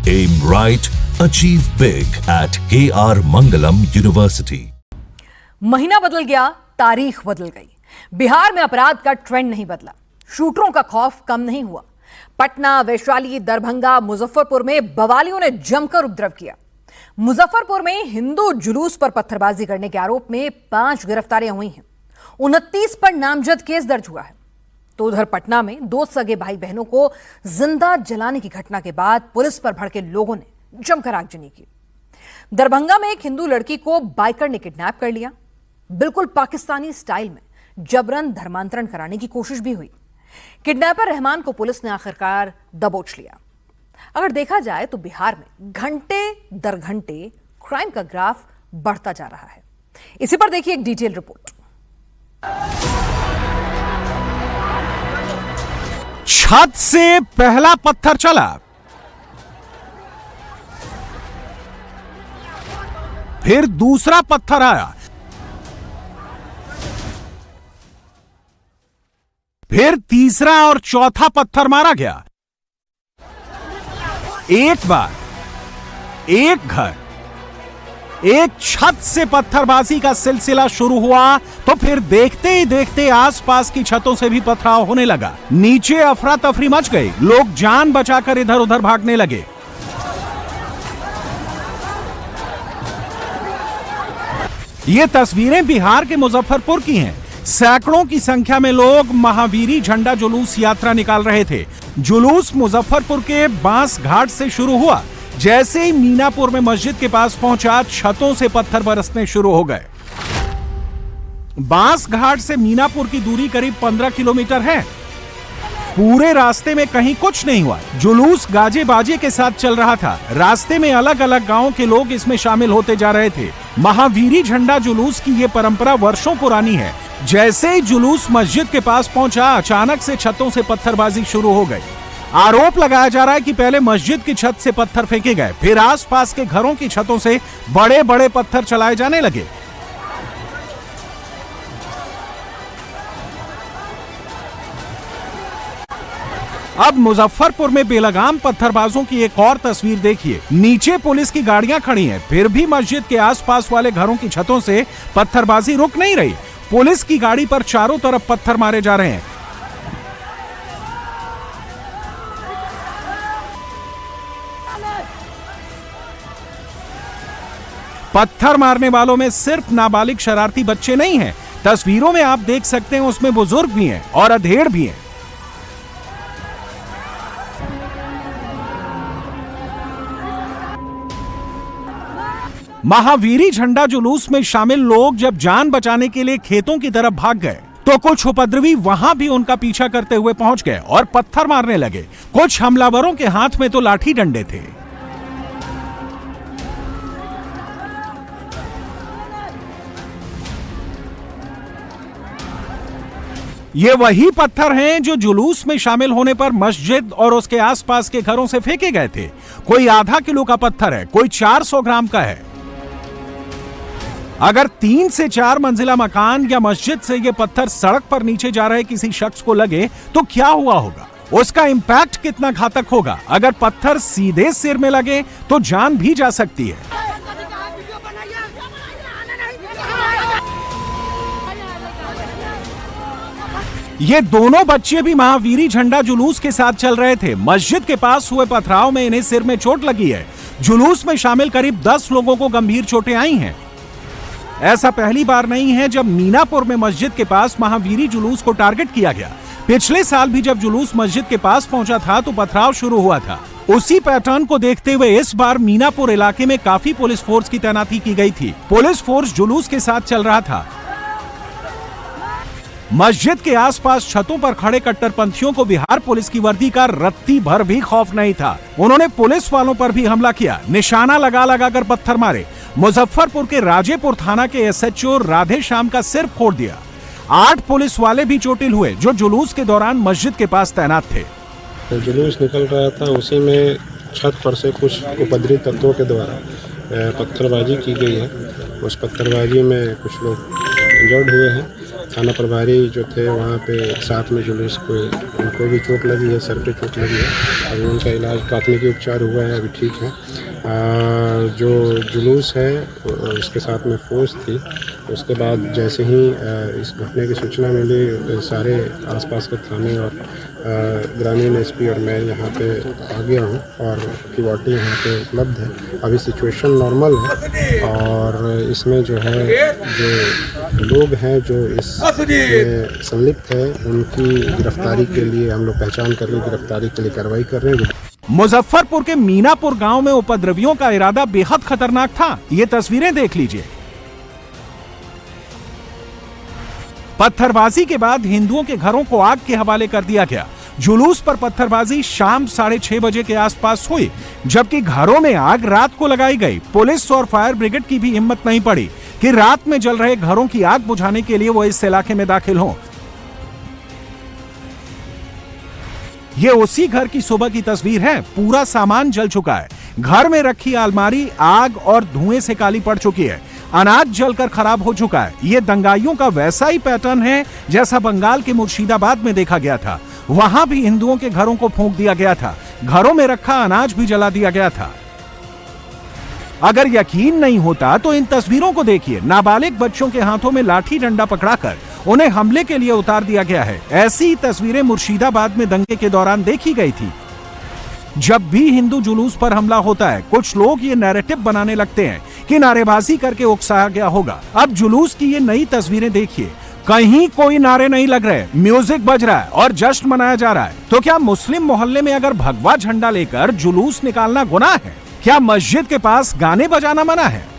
Aim right, achieve big at KR Mangalam University. महीना बदल गया, तारीख बदल गई। बिहार में अपराध का ट्रेंड नहीं बदला, शूटरों का खौफ कम नहीं हुआ। पटना, वैशाली, दरभंगा, मुजफ्फरपुर में बवालियों ने जमकर उपद्रव किया। मुजफ्फरपुर में हिंदू जुलूस पर पत्थरबाजी करने के आरोप में 5 गिरफ्तारियां हुई हैं। 29 पर नामजद केस दर्ज हुआ है। तो उधर पटना में 2 सगे भाई बहनों को जिंदा जलाने की घटना के बाद पुलिस पर भड़के लोगों ने जमकर आगजनी की। दरभंगा में एक हिंदू लड़की को बाइकर ने किडनैप कर लिया। बिल्कुल पाकिस्तानी स्टाइल में जबरन धर्मांतरण कराने की कोशिश भी हुई। किडनैपर रहमान को पुलिस ने आखिरकार दबोच लिया। अगर देखा जाए तो बिहार में घंटे दर घंटे क्राइम का ग्राफ बढ़ता जा रहा है। इसी पर देखिए एक डिटेल रिपोर्ट। छत से पहला पत्थर चला, फिर दूसरा पत्थर आया, फिर तीसरा और चौथा पत्थर मारा गया। एक बार, एक घर, एक छत से पत्थरबाजी का सिलसिला शुरू हुआ तो फिर देखते ही देखते आसपास की छतों से भी पथराव होने लगा। नीचे अफरा तफरी मच गई, लोग जान बचाकर इधर उधर भागने लगे। ये तस्वीरें बिहार के मुजफ्फरपुर की हैं। सैकड़ों की संख्या में लोग महावीरी झंडा जुलूस यात्रा निकाल रहे थे। जुलूस मुजफ्फरपुर के बांस घाट से शुरू हुआ। जैसे ही मीनापुर में मस्जिद के पास पहुंचा, छतों से पत्थर बरसने शुरू हो गए। बांस घाट से मीनापुर की दूरी करीब 15 किलोमीटर है। पूरे रास्ते में कहीं कुछ नहीं हुआ। जुलूस गाजे बाजे के साथ चल रहा था। रास्ते में अलग अलग गांवों के लोग इसमें शामिल होते जा रहे थे। महावीरी झंडा जुलूस की ये परंपरा वर्षों पुरानी है। जैसे ही जुलूस मस्जिद के पास पहुंचा, अचानक से छतों से पत्थरबाजी शुरू हो गई। आरोप लगाया जा रहा है कि पहले मस्जिद की छत से पत्थर फेंके गए, फिर आसपास के घरों की छतों से बड़े बड़े पत्थर चलाए जाने लगे। अब मुजफ्फरपुर में बेलगाम पत्थरबाजों की एक और तस्वीर देखिए। नीचे पुलिस की गाड़ियां खड़ी हैं, फिर भी मस्जिद के आसपास वाले घरों की छतों से पत्थरबाजी रुक नहीं रही। पुलिस की गाड़ी पर चारों तरफ पत्थर मारे जा रहे हैं। पत्थर मारने वालों में सिर्फ नाबालिग शरारती बच्चे नहीं हैं। तस्वीरों में आप देख सकते हैं उसमें बुजुर्ग भी हैं और अधेड़ भी हैं। महावीरी झंडा जुलूस में शामिल लोग जब जान बचाने के लिए खेतों की तरफ भाग गए तो कुछ उपद्रवी वहां भी उनका पीछा करते हुए पहुंच गए और पत्थर मारने लगे। कुछ हमलावरों के हाथ में तो लाठी डंडे थे। ये वही पत्थर हैं जो जुलूस में शामिल होने पर मस्जिद और उसके आसपास के घरों से फेंके गए थे। कोई आधा किलो का पत्थर है, कोई 400 ग्राम का है। अगर 3 से 4 मंजिला मकान या मस्जिद से ये पत्थर सड़क पर नीचे जा रहे किसी शख्स को लगे तो क्या हुआ होगा? उसका इंपैक्ट कितना घातक होगा? अगर पत्थर सीधे सिर में लगे तो जान भी जा सकती है। ये दोनों बच्चे भी महावीरी झंडा जुलूस के साथ चल रहे थे। मस्जिद के पास हुए पथराव में इन्हें सिर में चोट लगी है। जुलूस में शामिल करीब 10 लोगों को गंभीर चोटें आई हैं। ऐसा पहली बार नहीं है जब मीनापुर में मस्जिद के पास महावीरी जुलूस को टारगेट किया गया। पिछले साल भी जब जुलूस मस्जिद के पास पहुंचा था तो पथराव शुरू हुआ था। उसी पैटर्न को देखते हुए इस बार मीनापुर इलाके में काफी पुलिस फोर्स की तैनाती की गई थी। पुलिस फोर्स जुलूस के साथ चल रहा था। मस्जिद के आसपास छतों पर खड़े कट्टरपंथियों को बिहार पुलिस की वर्दी का रत्ती भर भी खौफ नहीं था। उन्होंने पुलिस वालों पर भी हमला किया, निशाना लगा लगा कर पत्थर मारे। मुजफ्फरपुर के राजेपुर थाना के एसएचओ राधे श्याम का सिर फोड़ दिया। 8 पुलिस वाले भी चोटिल हुए जो जुलूस के दौरान मस्जिद के पास तैनात थे। तो जुलूस निकल रहा था, उसी में छत पर से कुछ उपद्रवी तत्वों के द्वारा पत्थरबाजी की गई है। उस पत्थरबाजी में कुछ लोग इंजर्ड हुए हैं थाना प्रभारी जो थे वहाँ पे साथ में जुलूस को उनको भी चोट लगी है, सर पे चोट लगी है। अभी उनका इलाज प्राथमिक उपचार हुआ है, अभी ठीक है। जो जुलूस है उसके साथ में फोर्स थी। उसके बाद जैसे ही इस घटने की सूचना मिली, सारे आसपास के थाने और ग्रामीण एसपी और मैं यहाँ पे आ गया हूँ और सिक्योरिटी यहाँ पे उपलब्ध है। अभी सिचुएशन नॉर्मल है और इसमें जो है जो लोग हैं जो इस संलिप्त है उनकी गिरफ्तारी के लिए हम लोग पहचान कर गिरफ्तारी के लिए कार्रवाई कर रहे हैं। मुजफ्फरपुर के मीनापुर गांव में उपद्रवियों का इरादा बेहद खतरनाक था। ये तस्वीरें देख लीजिए। पत्थरबाजी के बाद हिंदुओं के घरों को आग के हवाले कर दिया गया। जुलूस पर पत्थरबाजी शाम 6:30 बजे के आसपास हुई, जबकि घरों में आग रात को लगाई गई। पुलिस और फायर ब्रिगेड की भी हिम्मत नहीं पड़ी कि रात में जल रहे घरों की आग बुझाने के लिए वो इस इलाके में दाखिल हों। ये उसी घर की सुबह की तस्वीर है। पूरा सामान जल चुका है। घर में रखी अलमारी आग और धुएं से काली पड़ चुकी है। अनाज जलकर खराब हो चुका है। ये दंगाइयों का वैसा ही पैटर्न है जैसा बंगाल के मुर्शिदाबाद में देखा गया था। वहां भी हिंदुओं के घरों को फूंक दिया गया था। घरों में रखा अनाज भी जला दिया गया था। अगर यकीन नहीं होता तो इन तस्वीरों को देखिए। नाबालिग बच्चों के हाथों में लाठी डंडा पकड़ाकर उन्हें हमले के लिए उतार दिया गया है। ऐसी तस्वीरें मुर्शिदाबाद में दंगे के दौरान देखी गई थी। जब भी हिंदू जुलूस पर हमला होता है, कुछ लोग ये नैरेटिव बनाने लगते हैं कि नारेबाजी करके उकसाया गया होगा। अब जुलूस की ये नई तस्वीरें देखिए। कहीं कोई नारे नहीं लग रहे, म्यूजिक बज रहा है और जश्न मनाया जा रहा है। तो क्या मुस्लिम मोहल्ले में अगर भगवा झंडा लेकर जुलूस निकालना गुनाह है? क्या मस्जिद के पास गाने बजाना मना है?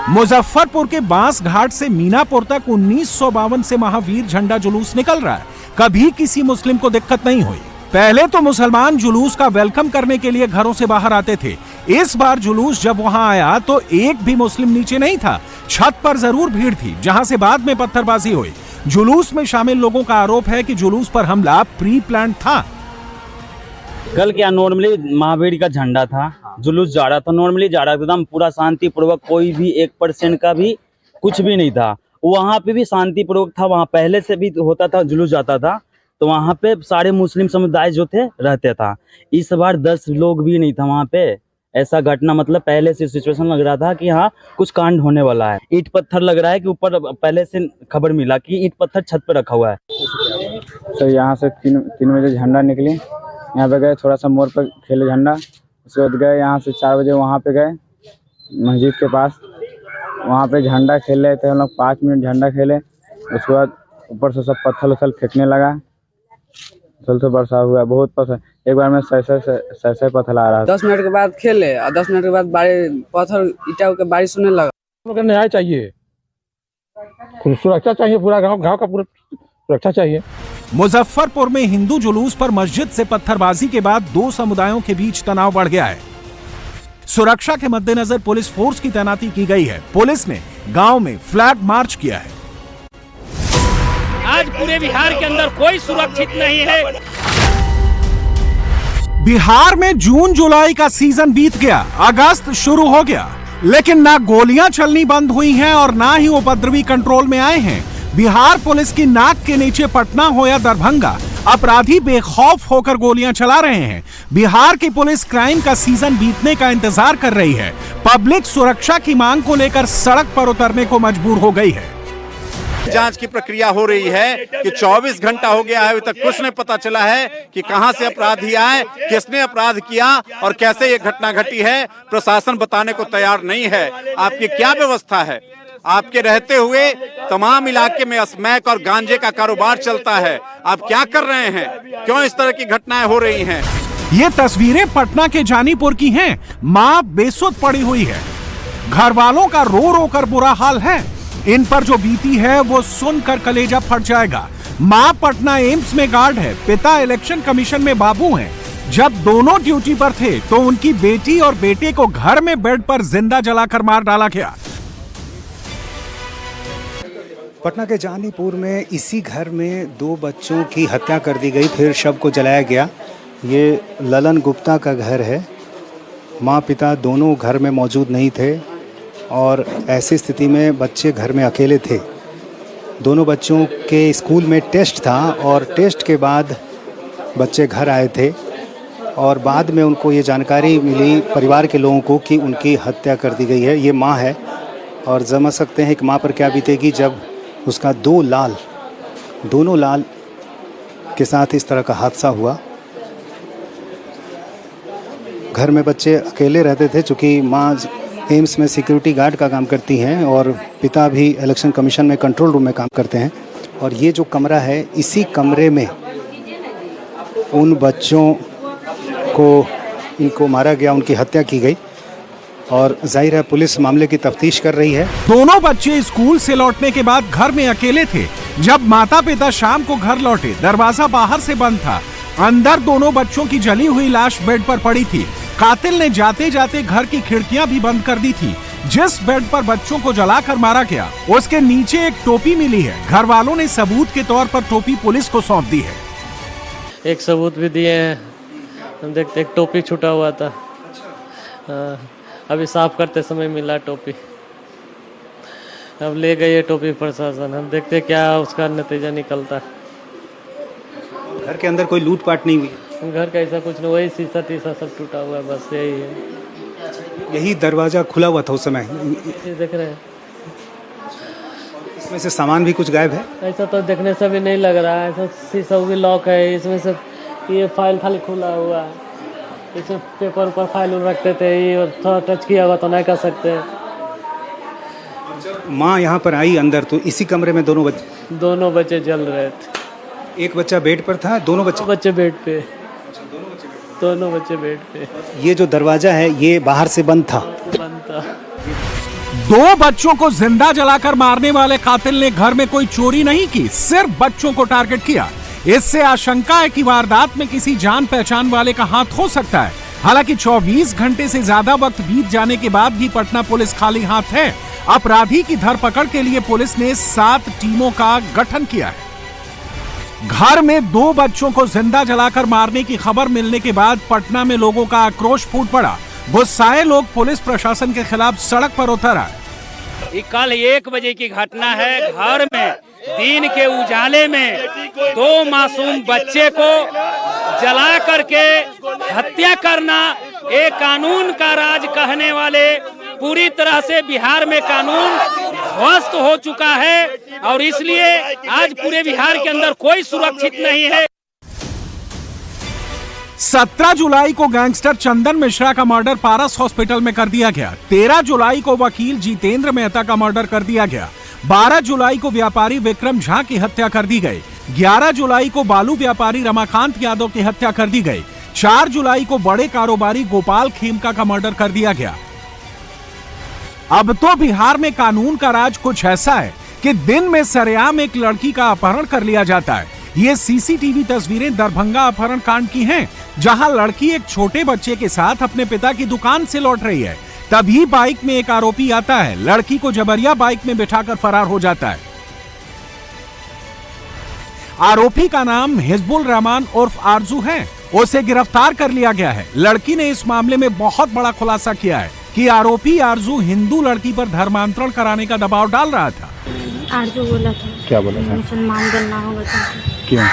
मुजफ्फरपुर के बांस घाट से मीनापुर तक 1952 से महावीर झंडा जुलूस निकल रहा है। कभी किसी मुस्लिम को दिक्कत नहीं हुई। पहले तो मुसलमान जुलूस का वेलकम करने के लिए घरों से बाहर आते थे। इस बार जुलूस जब वहां आया तो एक भी मुस्लिम नीचे नहीं था। छत पर जरूर भीड़ थी, जहां से बाद में पत्थरबाजी हुई। जुलूस में शामिल लोगों का आरोप है कि जुलूस पर हमला प्री प्लान था। कल क्या नॉर्मली महावीर का झंडा था, जुलूस जा रहा था, नॉर्मली जा रहा था, एकदम पूरा शांतिपूर्वक, कोई भी 1% का भी कुछ भी नहीं था। वहाँ पे भी शांतिपूर्वक था। वहाँ पहले से भी होता था, जुलूस जाता था तो वहाँ पे सारे मुस्लिम समुदाय जो थे रहते था। इस बार 10 लोग भी नहीं था वहाँ पे। ऐसा घटना मतलब पहले से सिचुएशन लग रहा था कि हाँ कुछ कांड होने वाला है। ईंट पत्थर लग रहा है कि ऊपर पहले से खबर मिला कि ईंट पत्थर छत पे रखा हुआ है। तो यहाँ से 3 बजे झंडा निकले, यहाँ पे गए, थोड़ा सा मोड़ पर खेले झंडा। उसके बाद गए यहाँ से 4 बजे वहाँ पे गए मस्जिद के पास, वहाँ पे झंडा खेल रहे थे हम लोग। 5 मिनट झंडा खेले। उसके बाद ऊपर से सब पत्थर उथल फेंकने लगा। तो बरसा हुआ बहुत पत्थर, एक बार में 6 पत्थर आ रहा। 10 मिनट के बाद खेले और 10 मिनट के बाद पत्थर ईटा के बारिश होने लगा। न्याय चाहिए, सुरक्षा चाहिए, पूरा गांव का पूरा सुरक्षा चाहिए। मुजफ्फरपुर में हिंदू जुलूस पर मस्जिद से पत्थरबाजी के बाद 2 समुदायों के बीच तनाव बढ़ गया है। सुरक्षा के मद्देनजर पुलिस फोर्स की तैनाती की गई है। पुलिस ने गांव में फ्लैग मार्च किया है। आज पूरे बिहार के अंदर कोई सुरक्षित नहीं है। बिहार में जून जुलाई का सीजन बीत गया, अगस्त शुरू हो गया, लेकिन ना गोलियां चलनी बंद हुई हैं और ना ही उपद्रवी कंट्रोल में आए हैं। बिहार पुलिस की नाक के नीचे पटना हो या दरभंगा, अपराधी बेखौफ होकर गोलियां चला रहे हैं। बिहार की पुलिस क्राइम का सीजन बीतने का इंतजार कर रही है। पब्लिक सुरक्षा की मांग को लेकर सड़क पर उतरने को मजबूर हो गई है। जांच की प्रक्रिया हो रही है कि 24 घंटा हो गया है, अभी तक कुछ नहीं पता चला है कि कहां से अपराधी आए, किसने अपराध किया और कैसे ये घटना घटी है। प्रशासन बताने को तैयार नहीं है। आपकी क्या व्यवस्था है? आपके रहते हुए तमाम इलाके में स्मैक और गांजे का कारोबार चलता है। आप क्या कर रहे हैं? क्यों इस तरह की घटनाएं हो रही हैं? ये तस्वीरें पटना के जानीपुर की हैं। मां बेसुध पड़ी हुई है। घर वालों का रो रो कर बुरा हाल है। इन पर जो बीती है वो सुनकर कलेजा फट जाएगा। मां पटना एम्स में गार्ड है, पिता इलेक्शन कमीशन में बाबू हैं। जब दोनों ड्यूटी पर थे तो उनकी बेटी और बेटे को घर में बेड पर जिंदा जलाकर मार डाला गया। पटना के जानीपुर में इसी घर में 2 बच्चों की हत्या कर दी गई, फिर शव को जलाया गया। ये ललन गुप्ता का घर है। माँ पिता दोनों घर में मौजूद नहीं थे। और ऐसी स्थिति में बच्चे घर में अकेले थे। दोनों बच्चों के स्कूल में टेस्ट था और टेस्ट के बाद बच्चे घर आए थे और बाद में उनको ये जानकारी मिली परिवार के लोगों को कि उनकी हत्या कर दी गई है। ये माँ है और समझ सकते हैं कि माँ पर क्या बीतेगी जब उसका दोनों लाल के साथ इस तरह का हादसा हुआ। घर में बच्चे अकेले रहते थे चूँकि माँ एम्स में सिक्योरिटी गार्ड का काम करती हैं और पिता भी इलेक्शन कमीशन में कंट्रोल रूम में काम करते हैं। और ये जो कमरा है, इसी कमरे में उन बच्चों को इनको मारा गया, उनकी हत्या की गई और जाहिर है पुलिस मामले की तफ्तीश कर रही है। दोनों बच्चे स्कूल से लौटने के बाद घर में अकेले थे। जब माता पिता शाम को घर लौटे, दरवाजा बाहर से बंद था। अंदर दोनों बच्चों की जली हुई लाश बेड पर पड़ी थी। कातिल ने जाते जाते घर की खिड़कियां भी बंद कर दी थी। जिस बेड पर बच्चों को जलाकर मारा गया, उसके नीचे एक टोपी मिली है। घर वालों ने सबूत के तौर पर टोपी पुलिस को सौंप दी है। एक सबूत भी दिए हैं, हम देखते एक टोपी छूटा हुआ था, अभी साफ करते समय मिला टोपी। अब ले गए टोपी प्रशासन, हम देखते क्या उसका नतीजा निकलता है। घर के अंदर कोई लूटपाट नहीं हुई? घर का ऐसा कुछ नहीं, वही शीशा तीसा सब टूटा हुआ है, बस यही है। यही दरवाजा खुला हुआ था उस समय? ये देख रहे हैं, इसमें से सामान भी कुछ गायब है? ऐसा तो देखने से भी नहीं लग रहा है। ऐसा शीशा भी लॉक है, इसमें से ये फाइल खाली खुला हुआ है। इसमें पेपर ऊपर फाइल रखते थे, ये थोड़ा टच किया हुआ तो नहीं कर सकते। माँ यहाँ पर आई अंदर तो इसी कमरे में दोनों बच्चे जल रहे थे। एक बच्चा बेड पर था, दोनों बच्चे बेड पे, दोनों बच्चे बेड पे। ये जो दरवाजा है ये बाहर से बंद था। दो बच्चों को जिंदा जलाकर मारने वाले कातिल ने घर में कोई चोरी नहीं की, सिर्फ बच्चों को टारगेट किया। इससे आशंका है कि वारदात में किसी जान पहचान वाले का हाथ हो सकता है। हालांकि 24 घंटे से ज्यादा वक्त बीत जाने के बाद भी पटना पुलिस खाली हाथ है। अपराधी की धरपकड़ के लिए पुलिस ने 7 टीमों का गठन किया है। घर में 2 बच्चों को जिंदा जलाकर मारने की खबर मिलने के बाद पटना में लोगों का आक्रोश फूट पड़ा। गुस्साए लोग पुलिस प्रशासन के खिलाफ सड़क पर उतर आए। कल 1 बजे की घटना है। घर में दिन के उजाले में 2 मासूम बच्चे को जला करके हत्या करना, एक कानून का राज कहने वाले पूरी तरह से बिहार में कानून ध्वस्त हो चुका है और इसलिए आज पूरे बिहार के अंदर कोई सुरक्षित नहीं है। 17 जुलाई को गैंगस्टर चंदन मिश्रा का मर्डर पारस हॉस्पिटल में कर दिया गया। 13 जुलाई को वकील जितेंद्र मेहता का मर्डर कर दिया गया। 12 जुलाई को व्यापारी विक्रम झा की हत्या कर दी गई। 11 जुलाई को बालू व्यापारी रमाकांत यादव की हत्या कर दी गई। 4 जुलाई को बड़े कारोबारी गोपाल खेमका का मर्डर कर दिया गया। अब तो बिहार में कानून का राज कुछ ऐसा है कि दिन में सरेआम एक लड़की का अपहरण कर लिया जाता है। ये सीसीटीवी तस्वीरें दरभंगा अपहरण कांड की हैं, जहां लड़की एक छोटे बच्चे के साथ अपने पिता की दुकान से लौट रही है। तभी बाइक में एक आरोपी आता है, लड़की को जबरिया बाइक में बिठाकर फरार हो जाता है। आरोपी का नाम हिजबुल रहमान उर्फ आरजू है। उसे गिरफ्तार कर लिया गया है। लड़की ने इस मामले में बहुत बड़ा खुलासा किया है कि आरोपी आरजू हिंदू लड़की पर धर्मांतरण कराने का दबाव डाल रहा था। आरजू बोला था। क्या बोला था? मुसलमान बनना होगा तुमको। क्यों?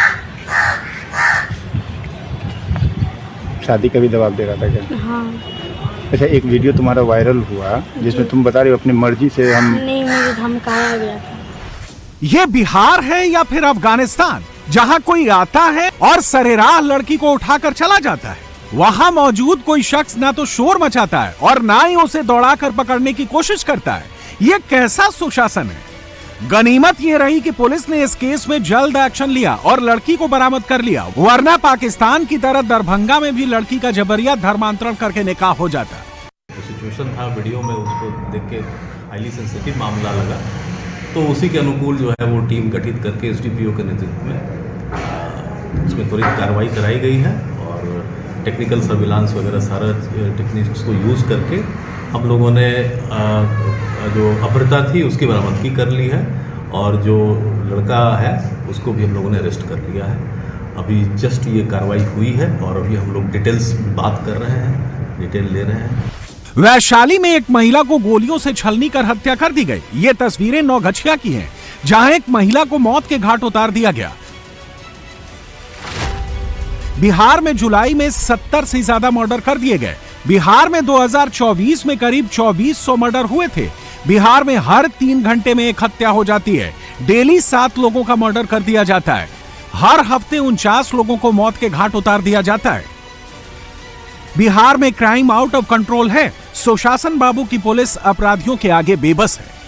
शादी का भी दबाव दे रहा था क्या? हाँ। अच्छा, एक वीडियो तुम्हारा वायरल हुआ जिसमें तुम बता रहे हो अपनी मर्जी से हम नहीं, मुझे धमकाया गया था। ये बिहार है या फिर अफगानिस्तान, जहां कोई आता है और सरेराह लड़की को उठाकर चला जाता है। वहां मौजूद कोई शख्स ना तो शोर मचाता है और ना ही उसे दौड़ाकर पकड़ने की कोशिश करता है। ये कैसा सुशासन है? गनीमत ये रही कि पुलिस ने इस केस में जल्द एक्शन लिया और लड़की को बरामद कर लिया, वरना पाकिस्तान की तरह दरभंगा में भी लड़की का जबरिया धर्मांतरण करके निकाह हो जाता। सिचुएशन था वीडियो में, उसको देख के हाईली सेंसिटिव मामला लगा, तो उसी के अनुकूल जो है वो टीम गठित करके एसडीपीओ के नेतृत्व में उसमें त्वरित कार्रवाई कराई गई है और टेक्निकल सर्विलांस वगैरह सारा टेक्निक्स को यूज़ करके हम लोगों ने जो अपहृता थी उसकी बरामदगी कर ली है और जो लड़का है उसको भी हम लोगों ने अरेस्ट कर लिया है। अभी जस्ट ये कार्रवाई हुई है और अभी हम लोग डिटेल्स बात कर रहे हैं, डिटेल ले रहे हैं। वैशाली में एक महिला को गोलियों से छलनी कर हत्या कर दी गई। ये तस्वीरें नौगछिया की हैं, जहां एक महिला को मौत के घाट उतार दिया गया। बिहार में जुलाई में 70 से ज्यादा मर्डर कर दिए गए। बिहार में 2024 में करीब 2400 मर्डर हुए थे। बिहार में हर 3 घंटे में एक हत्या हो जाती है। डेली 7 लोगों का मर्डर कर दिया जाता है। हर हफ्ते 49 लोगों को मौत के घाट उतार दिया जाता है। बिहार में क्राइम आउट ऑफ कंट्रोल है। सुशासन बाबू की पुलिस अपराधियों के आगे बेबस है।